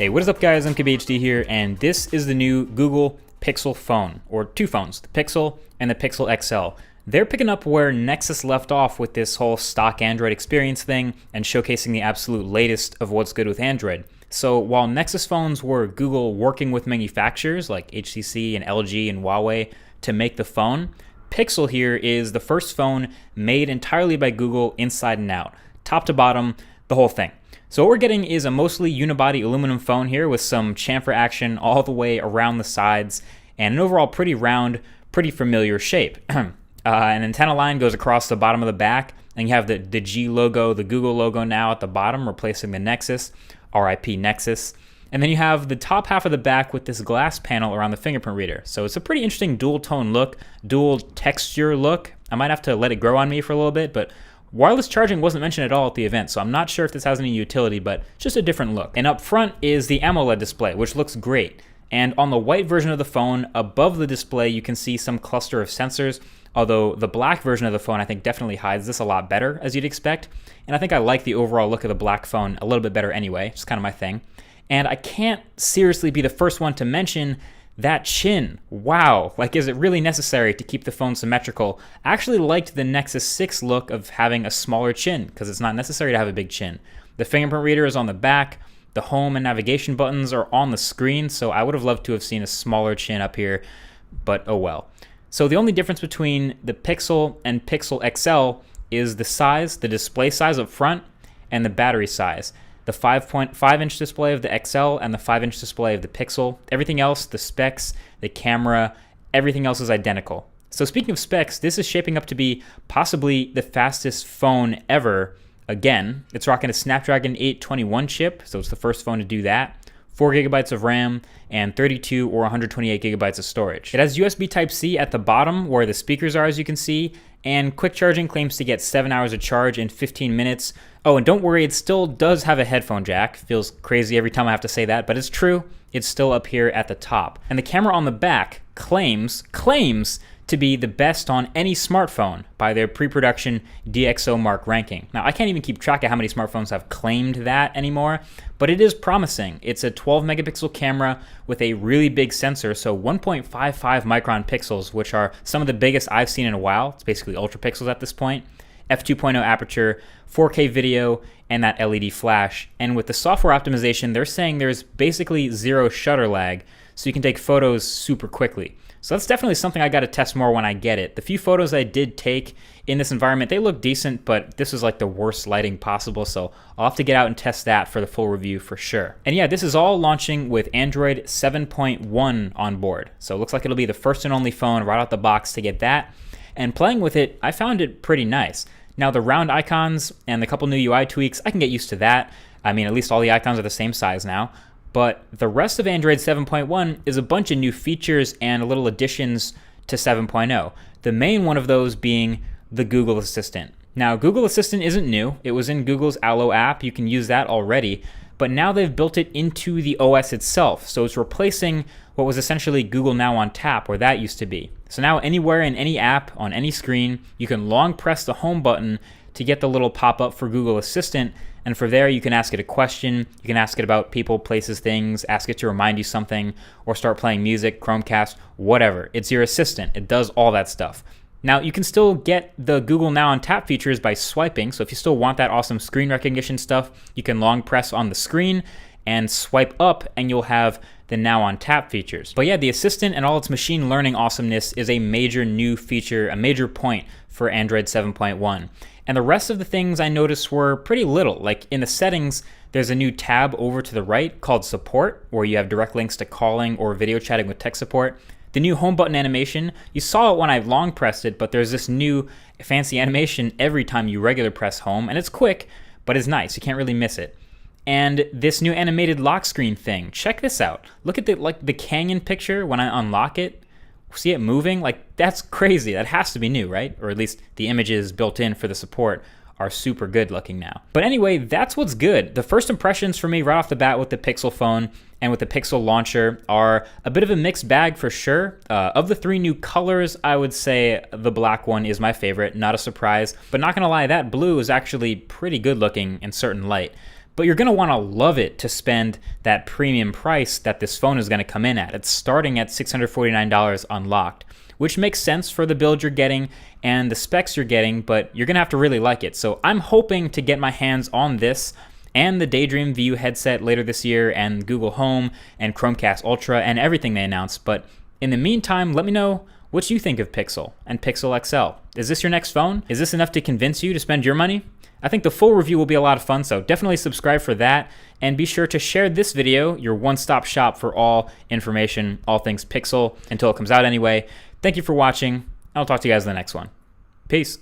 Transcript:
Hey, what is up guys, I'm KBHD here, and this is the new Google Pixel phone, or two phones, the Pixel and the Pixel XL. They're picking up where Nexus left off with this whole stock Android experience thing and showcasing the absolute latest of what's good with Android. So while Nexus phones were Google working with manufacturers like HTC and LG and Huawei to make the phone, Pixel here is the first phone made entirely by Google inside and out, top to bottom, the whole thing. So what we're getting is a mostly unibody aluminum phone here with some chamfer action all the way around the sides and an overall pretty round, pretty familiar shape. An antenna line goes across the bottom of the back, and you have the G logo, the Google logo now at the bottom, replacing the Nexus, RIP Nexus. And then you have the top half of the back with this glass panel around the fingerprint reader. So it's a pretty interesting dual tone look, dual texture look. I might have to let it grow on me for a little bit, but wireless charging wasn't mentioned at all at the event, so I'm not sure if this has any utility, but just a different look. And up front is the AMOLED display, which looks great. And on the white version of the phone, above the display, you can see some cluster of sensors, although the black version of the phone I think definitely hides this a lot better, as you'd expect. And I think I like the overall look of the black phone a little bit better anyway, it's kind of my thing. And I can't seriously be the first one to mention that chin. Wow, like is it really necessary to keep the phone symmetrical? I actually liked the Nexus 6 look of having a smaller chin because it's not necessary to have a big chin. The fingerprint reader is on the back, the home and navigation buttons are on the screen, so I would have loved to have seen a smaller chin up here, but oh well. So the only difference between the Pixel and Pixel XL is the size, the display size up front, and the battery size. The 5.5-inch display of the XL and the 5-inch display of the Pixel. Everything else, the specs, the camera, everything else is identical. So speaking of specs, this is shaping up to be possibly the fastest phone ever. Again, it's rocking a Snapdragon 821 chip, so it's the first phone to do that. 4 gigabytes of RAM, and 32 or 128 gigabytes of storage. It has USB Type-C at the bottom where the speakers are, as you can see, and quick charging claims to get 7 hours of charge in 15 minutes. Oh, and don't worry, it still does have a headphone jack. Feels crazy every time I have to say that, but it's true. It's still up here at the top. And the camera on the back claims to be the best on any smartphone by their pre-production DxOMark ranking. Now, I can't even keep track of how many smartphones have claimed that anymore, but it is promising. It's a 12 megapixel camera with a really big sensor, so 1.55 micron pixels, which are some of the biggest I've seen in a while. It's basically ultra pixels at this point. f2.0 aperture, 4K video, and that LED flash. And with the software optimization, they're saying there's basically zero shutter lag, so you can take photos super quickly. So that's definitely something I got to test more when I get it. The few photos I did take in this environment, they look decent, but this is like the worst lighting possible, so I'll have to get out and test that for the full review for sure. And yeah, this is all launching with Android 7.1 on board. So it looks like it'll be the first and only phone right out the box to get that. And playing with it, I found it pretty nice. Now the round icons and the couple new UI tweaks, I can get used to that. I mean, at least all the icons are the same size now. But the rest of Android 7.1 is a bunch of new features and little additions to 7.0. The main one of those being the Google Assistant. Now, Google Assistant isn't new. It was in Google's Allo app. You can use that already. But now they've built it into the OS itself. So it's replacing what was essentially Google Now on tap, where that used to be. So now anywhere in any app, on any screen, you can long press the home button to get the little pop-up for Google Assistant. And from there, you can ask it a question, you can ask it about people, places, things, ask it to remind you something, or start playing music, Chromecast, whatever. It's your assistant. It does all that stuff. Now, you can still get the Google Now on Tap features by swiping, so if you still want that awesome screen recognition stuff, you can long press on the screen and swipe up, and you'll have the Now on Tap features. But yeah, the Assistant and all its machine learning awesomeness is a major new feature, a major point for Android 7.1. And the rest of the things I noticed were pretty little. Like in the settings, there's a new tab over to the right called Support, where you have direct links to calling or video chatting with tech support. The new home button animation, you saw it when I long pressed it, but there's this new fancy animation every time you regular press home, and it's quick, but it's nice. You can't really miss it. And this new animated lock screen thing, check this out. Look at the canyon picture when I unlock it. See it moving? Like, that's crazy. That has to be new, right? Or at least the images built in for the support are super good looking now. But anyway, that's what's good. The first impressions for me right off the bat with the Pixel phone and with the Pixel launcher are a bit of a mixed bag for sure. Of the three new colors, I would say the black one is my favorite, not a surprise. But not gonna lie, that blue is actually pretty good looking in certain light. but you're going to want to love it to spend that premium price that this phone is going to come in at. It's starting at $649 unlocked, which makes sense for the build you're getting and the specs you're getting, but you're going to have to really like it. So I'm hoping to get my hands on this and the Daydream View headset later this year, and Google Home and Chromecast Ultra and everything they announced. But in the meantime, let me know what you think of Pixel and Pixel XL. Is this your next phone? Is this enough to convince you to spend your money? I think the full review will be a lot of fun, so definitely subscribe for that, and be sure to share this video, your one-stop shop for all information, all things Pixel, until it comes out anyway. Thank you for watching. I'll talk to you guys in the next one. Peace.